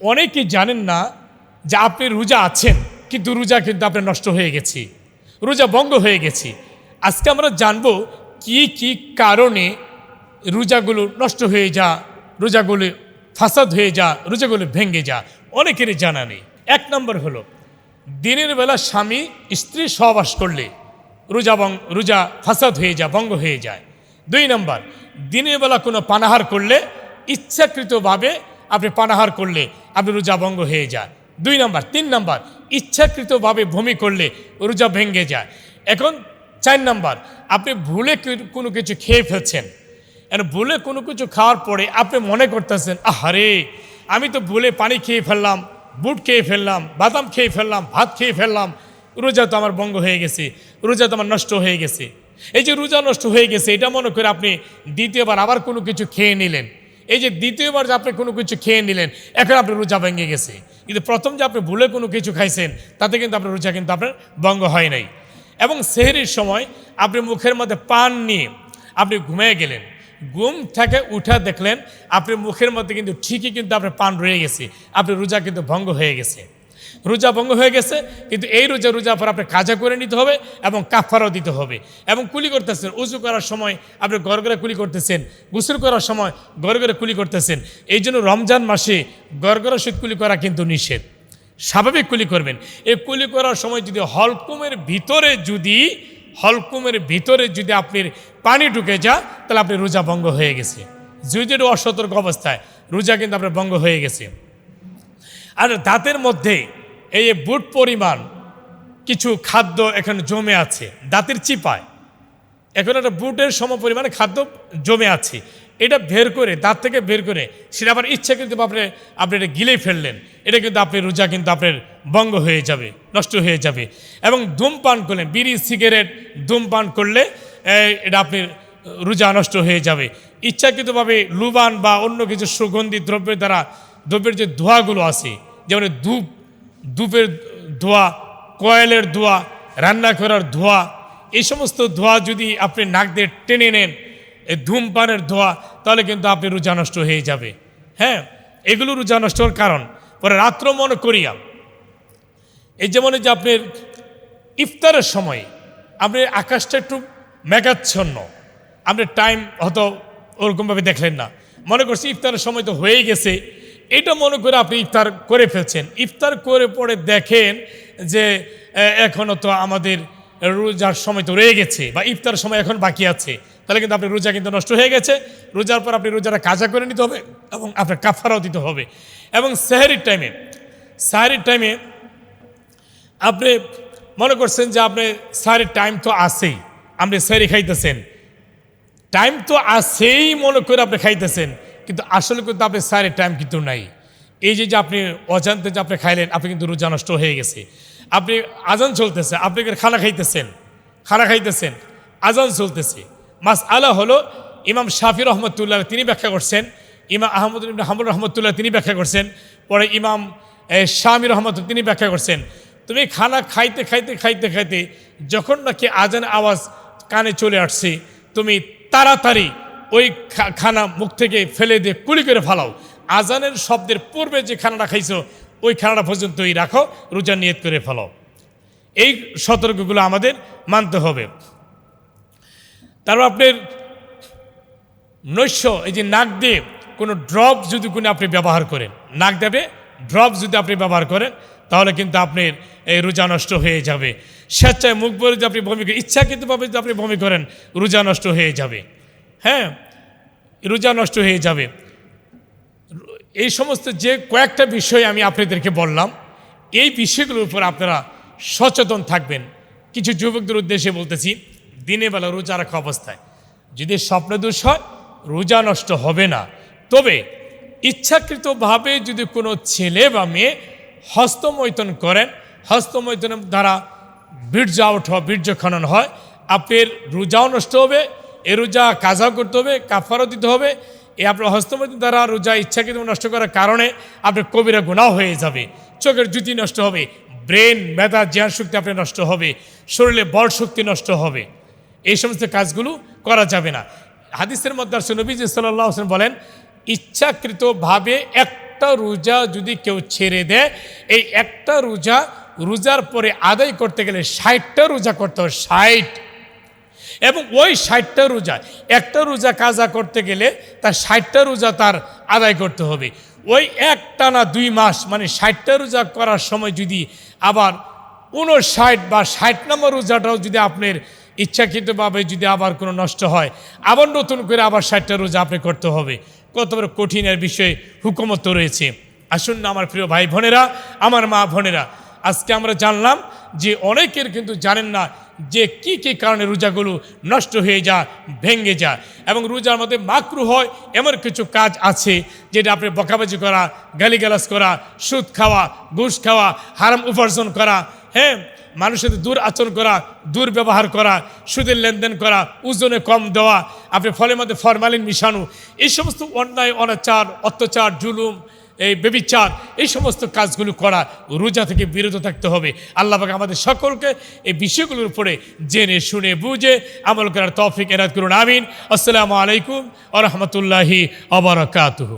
অনেকেই জানেন না যে আপনি রোজা আছেন, কিন্তু রোজা কিন্তু আপনার নষ্ট হয়ে গেছে, রোজা ভঙ্গ হয়ে গেছে। আজকে আমরা জানবো কি কি কারণে রোজাগুলো নষ্ট হয়ে যা, রোজাগুলো ফাসাদ হয়ে যা, রোজাগুলো ভেঙে যা, অনেকেরই জানা নেই। 1 নম্বর হলো দিনের বেলা স্বামী স্ত্রী সহবাস করলে রোজা ফাসাদ হয়ে যায়, ভঙ্গ হয়ে যায়। 2 নম্বর দিনের বেলা কোনো পানাহার করলে, ইচ্ছাকৃতভাবে আপনি পানাহার করলে আপনি রোজা ভঙ্গ হয়ে যায়। 2 নম্বর। 3 নম্বর ইচ্ছাকৃতভাবে বমি করলে রোজা ভেঙে যায়। এখন 4 নম্বর, আপনি ভুলে কোনো কিছু খেয়ে ফেলছেন। ভুলে কোনো কিছু খাওয়ার পরে আপনি মনে করতেছেন, আহারে আমি তো ভুলে পানি খেয়ে ফেললাম, বুট খেয়ে ফেললাম, বাদাম খেয়ে ফেললাম, ভাত খেয়ে ফেললাম, রোজা তো আমার ভঙ্গ হয়ে গেছে, রোজা তো আমার নষ্ট হয়ে গেছে। এই যে রোজা নষ্ট হয়ে গেছে, এটা মনে করে আপনি দ্বিতীয়বার আবার কোনো কিছু খেয়ে নিলেন। এই যে দ্বিতীয়বার যে আপনি কোনো কিছু খেয়ে নিলেন, এখন আপনার রোজা ভেঙে গেছে। কিন্তু প্রথম যে আপনি ভুলে কোনো কিছু খাইছেন, তাতে কিন্তু আপনার রোজা কিন্তু আপনার ভঙ্গ হয় নাই। এবং সেহরির সময় আপনি মুখের মধ্যে পান নিয়ে আপনি ঘুমিয়ে গেলেন, ঘুম থেকে উঠে দেখলেন আপনার মুখের মধ্যে কিন্তু ঠিকই কিন্তু আপনার পান রয়ে গেছে, আপনার রোজা কিন্তু ভঙ্গ হয়ে গেছে, রোজা ভঙ্গ হয়ে গেছে। কিন্তু এই রোজার পর আপনি কাজা করে নিতে হবে এবং কাফারও দিতে হবে। এবং কুলি করতেছেন, উজু করার সময় আপনি ঘরে ঘরে কুলি করতেছেন, গোসল করার সময় ঘরে ঘরে কুলি করতেছেন। এই জন্য রমজান মাসে ঘরে ঘরে শীত কুলি করা কিন্তু নিষেধ, স্বাভাবিক কুলি করবেন। এই কুলি করার সময় যদি হলকুমের ভিতরে যদি আপনার পানি ঢুকে যায়, তাহলে আপনি রোজা ভঙ্গ হয়ে গেছে। যদি অসতর্ক অবস্থায় রোজা কিন্তু আপনার ভঙ্গ হয়ে গেছে। আর দাঁতের মধ্যে এই বুট পরিমাণ কিছু খাদ্য এখন জমে আছে দাঁতের চিপায়, এখন একটা বুটের সম পরিমাণে খাদ্য জমে আছে, এটা বের করে দাঁত থেকে বের করে সেটা আবার ইচ্ছা কিন্তু আপনি এটা গিলে ফেললেন, এটা কিন্তু আপনার রোজা কিন্তু আপনার ভঙ্গ হয়ে যাবে, নষ্ট হয়ে যাবে। এবং ধূমপান করলেন, বিড়ি সিগারেট ধূমপান করলে এটা আপনার রোজা নষ্ট হয়ে যাবে। ইচ্ছাকৃতভাবে লুবান বা অন্য কিছু সুগন্ধি দ্রব্যের যে ধোঁয়াগুলো আছে, যেমন ধূপের ধোঁয়া, কয়েলের ধোঁয়া, রান্না করার ধোঁয়া, এই সমস্ত ধোঁয়া যদি আপনি নাক দিয়ে টেনে নেন, এই ধূমপানের ধোঁয়া, তাহলে কিন্তু আপনি রোজা নষ্ট হয়ে যাবে। হ্যাঁ, এগুলো রোজা নষ্ট হওয়ার কারণ। পরে রাত্র মনে করিয়া এই যেমন যে আপনার ইফতারের সময় আপনার আকাশটা একটু মেঘাচ্ছন্ন, আপনি টাইম হয়তো ওরকমভাবে দেখলেন না, মনে করছি ইফতারের সময় তো হয়ে গেছে, এটা মনে করে আপনি ইফতার করে ফেলছেন। ইফতার করে পরে দেখেন যে এখনও তো আমাদের রোজার সময় তো রয়ে গেছে, বা ইফতার সময় এখন বাকি আছে, তাহলে কিন্তু আপনার রোজা কিন্তু নষ্ট হয়ে গেছে। রোজার পর আপনি রোজাটা কাজা করে নিতে হবে এবং আপনার কাফারাও দিতে হবে। এবং সেহরির টাইমে আপনি মনে করছেন যে আপনি সাহেরির টাইম তো আছেই, আপনি সেহরি খাইতেছেন, টাইম তো আছেই মনে করে আপনি খাইতেছেন, কিন্তু আসলে কিন্তু আপনার সাহেরির টাইম কিন্তু নাই। এই যে আপনি অজান্তে যে আপনি খাইলেন, আপনি কিন্তু রোজা নষ্ট হয়ে গেছে। আপনি আজান চলতেছে, আপনি খানা খাইতেছেন, আজান চলতেছে। মাস আলা হলো ইমাম শাফি রহমতুল্লাহ তিনি ব্যাখ্যা করছেন, ইমাম আহমদ ইবনে হাম্বল রহমতুল্লাহ তিনি ব্যাখ্যা করছেন, পরে ইমাম শামী রহমতুল্লাহ তিনি ব্যাখ্যা করছেন। তুমি খানা খাইতে যখন নাকি আজান আওয়াজ কানে চলে আসছে, তুমি তাড়াতাড়ি ওই খানা মুখ থেকে ফেলে দিয়ে কুলি করে ফেলাও। আজানের শব্দের পূর্বে যে খানাটা খাইছো, ওই খানাটা পর্যন্তই রাখো, রোজা নিয়ত করে ফেলাও। এই সতর্কগুলো আমাদের মানতে হবে। তারপর আপনার নৈশ, এই যে নাক দিয়ে কোনো ড্রপ যদি আপনি ব্যবহার করেন, নাক দেবে ড্রপ যদি আপনি ব্যবহার করেন, তাহলে কিন্তু আপনার এই রোজা নষ্ট হয়ে যাবে। স্বেচ্ছায় মুখ ভরে যদি আপনি বমি করেন, ইচ্ছাকৃতভাবে যদি আপনি বমি করেন, রোজা নষ্ট হয়ে যাবে। হ্যাঁ, রোজা নষ্ট হয়ে যাবে। এই সমস্ত যে কয়েকটা বিষয় আমি আপনাদেরকে বললাম, এই বিষয়গুলোর উপর আপনারা সচেতন থাকবেন। কিছু যুবকদের উদ্দেশ্যে বলতেছি, দিনের বেলা রোজা রাখা অবস্থায় যদি স্বপ্নদোষ হয়, রোজা নষ্ট হবে না। তবে ইচ্ছাকৃতভাবে যদি কোনো ছেলে বা মেয়ে হস্তমৈথুন করেন, হস্তমৈথুনের দ্বারা বীর্য আউট হয়, বীর্য খনন হয়, আপনার রোজাও নষ্ট হবে, এ রোজা কাজাও করতে হবে, কাফারও দিতে হবে। এই আপনার হস্তমৈথুন দ্বারা রোজা ইচ্ছাকৃত নষ্ট করার কারণে আপনার কবিরা গুনাহ হয়ে যাবে, চোখের জ্যোতি নষ্ট হবে, ব্রেন মেধা জ্ঞান শক্তি আপনার নষ্ট হবে, শরীরে বল শক্তি নষ্ট হবে। এই সমস্ত কাজগুলো করা যাবে না। হাদিসের মধ্যে নবী সাল্লাল্লাহু আলাইহি ওয়াসাল্লাম বলেন, ইচ্ছাকৃতভাবে একটা রোজা যদি কেউ ছেড়ে দেয়, এই একটা রোজার পরে আদায় করতে গেলে 60টা রোজা করতে হবে, 60। এবং ওই 60টা রোজা, একটা রোজা কাজা করতে গেলে তার 60টা রোজা তার আদায় করতে হবে। ওই একটানা 2 মাস মানে 60টা রোজা করার সময় যদি আবার 59 বা 60 নম্বর রোজাটাও যদি আপনার ইচ্ছাকৃতভাবে যদি আবার কোনো নষ্ট হয়, আবার নতুন করে আবার 60টা রোজা আপনি করতে হবে। কত বড় কঠিনের বিষয়ে হুকুমত রয়েছে। আসুন না আমার প্রিয় ভাই বোনেরা, আমার মা বোনেরা, আজকে আমরা জানলাম যে অনেকের কিন্তু জানেন না যে কি কি কারণে রোজাগুলো নষ্ট হয়ে যায়, ভেঙে যায়। এবং রোজার মধ্যে মাকরু হয় এমন কিছু কাজ আছে যেটা আপনি বকাবাজি করা, গালিগালাজ করা, সুদ খাওয়া, ঘুষ খাওয়া, হারাম উপার্জন করা, হ্যাঁ, মানুষের সাথে দূর আচরণ করা, দুর্ব্যবহার করা, সুদের লেনদেন করা, ওজনে কম দেওয়া, আপনি ফলের মধ্যে ফরমালিন মিশানো, এই সমস্ত অন্যায় অনাচার, অত্যাচার, জুলুম, এই বেবিচার, এই সমস্ত কাজগুলো করা, রোজা থেকে বিরত থাকতে হবে। আল্লাহ পাক আমাদের সকলকে এই বিষয়গুলোর উপরে জেনে শুনে বুঝে আমল করার তৌফিক এনায়েত করুন, আমিন। আসসালামু আলাইকুম ওয়া রাহমাতুল্লাহি ওয়া বারাকাতুহু।